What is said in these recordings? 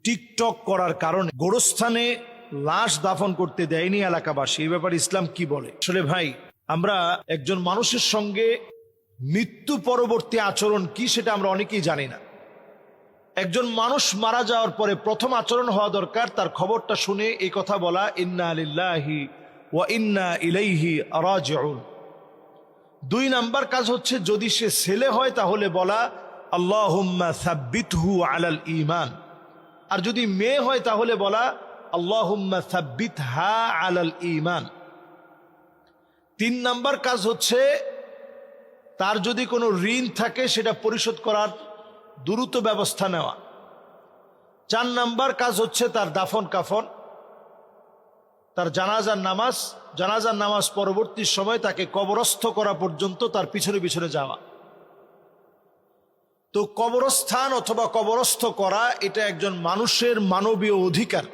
TikTok করার কারণে গোরস্থানে লাশ দাফন করতে দেয়নি এলাকাবাসী, এই ব্যাপারে ইসলাম কি বলে? আসলে ভাই, আমরা একজন মানুষের সঙ্গে মৃত্যু পরবর্তী আচরণ কি সেটা আমরা অনেকেই জানি না। একজন মানুষ মারা যাওয়ার পরে প্রথম আচরণ হওয়া দরকার তার খবরটা শুনে এই কথা বলা, ইন্না লিল্লাহি ওয়া ইন্না ইলাইহি রাজিউন। 2 নাম্বার কাজ হচ্ছে যদি সে ছেলে হয় তাহলে বলা আল্লাহুম্মা সাব্বিতহু আলাল ঈমান, আর যদি মেয়ে হয় তাহলে বলা আল্লাহুম্মা সাব্বিতহা আলাল ঈমান। 3 নাম্বার কাজ হচ্ছে তার যদি কোনো ঋণ থাকে সেটা পরিশোধ করার দ্রুত ব্যবস্থা নেওয়া। 4 নাম্বার কাজ হচ্ছে তার দাফন কাফন, তার জানাজার নামাজ পরবর্তী সময় তাকে কবরস্থ করা পর্যন্ত তার পিছনে পিছনে যাওয়া। তো কবরস্থান অথবা কবরস্থ করা এটা একজন মানুষের মানবীয় অধিকার।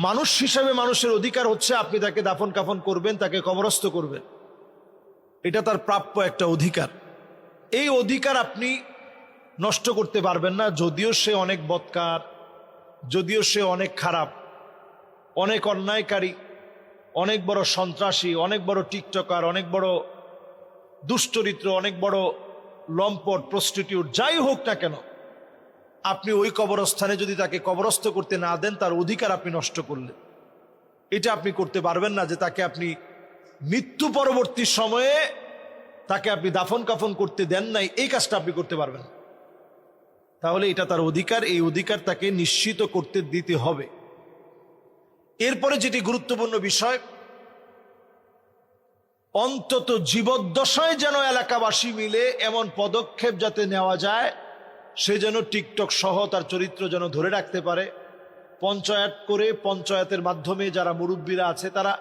মানুষ হিসাবে মানুষের অধিকার হচ্ছে আপনি তাকে দাফন কাফন করবেন, তাকে কবরস্থ করবেন, এটা তার প্রাপ্য একটা অধিকার। এই অধিকার আপনি নষ্ট করতে পারবেন না, যদিও সে অনেক বদকার, যদিও সে অনেক খারাপ, অনেক অন্যায়কারী, অনেক বড় সন্ত্রাসী, অনেক বড় টিকটকার, অনেক বড় দুশ্চরিত্র, অনেক বড় লম্পট, প্রস্টিটিউট, যাই হোক না কেন, আপনি ওই কবরস্থানে যদি তাকে কবরস্থ করতে না দেন তার অধিকার আপনি নষ্ট করলেন। এটা আপনি করতে পারবেন না যে তাকে আপনি মৃত্যু পরবর্তী সময়ে তাকে আপনি দাফন কাফন করতে দেন নাই, এই কাজটা আপনি করতে পারবেন। তাহলে এটা তার অধিকার, এই অধিকার তাকে নিশ্চিত করতে দিতে হবে। এরপরে যেটি গুরুত্বপূর্ণ বিষয়, অন্তত জীবদ্দশায় যেন এলাকাবাসী মিলে এমন পদক্ষেপ যাতে নেওয়া যায় সে যেন টিকটক সহ তার চরিত্র যেন ধরে রাখতে পারে। পঞ্চায়েত করে, পঞ্চায়েতের মাধ্যমে যারা মুরব্বীরা আছে তারা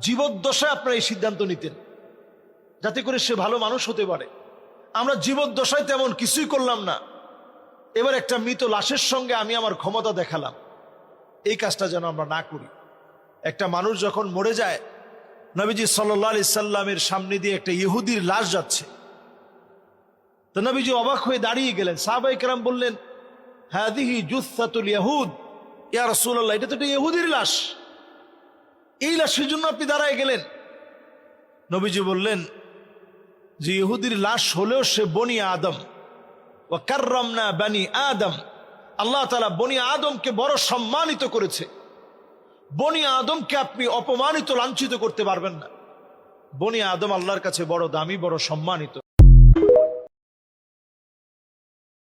জীবদ্দশায় আপনারা এই সিদ্ধান্ত নিতেন যাতে করে সে ভালো মানুষ হতে পারে। আমরা জীবদ্দশায় তেমন কিছুই করলাম না, এবার একটা মৃত লাশের সঙ্গে আমি আমার ক্ষমতা দেখালাম, এই কাজটা যেন আমরা না করি। একটা মানুষ যখন মরে যায়, নবীজি সাল্লাল্লাহু আলাইহি সাল্লামের সামনে দিয়ে একটা ইহুদির লাশ যাচ্ছে, তো নবীজি অবাক হয়ে দাঁড়িয়ে গেলেন। সাহাবায়ে কেরাম বললেন, হাদিহি জুসসাতুল ইয়াহুদ, ইয়া রাসূলুল্লাহ, এটা তো একটা ইহুদির লাশ, এই লাশের জন্য আপনি দাঁড়ায় গেলেন? নবীজি বললেন যে ইহুদির লাশ হলেও সে বনি আদম, ওয়া কাররামনা বানি আদম, আল্লাহ তাআলা বনি আদমকে বড় সম্মানিত করেছে। বনি আদমকে আপনি অপমানিত, লাঞ্ছিত করতে পারবেন না। বনি আদম আল্লাহর কাছে বড় দামি, বড় সম্মানিত।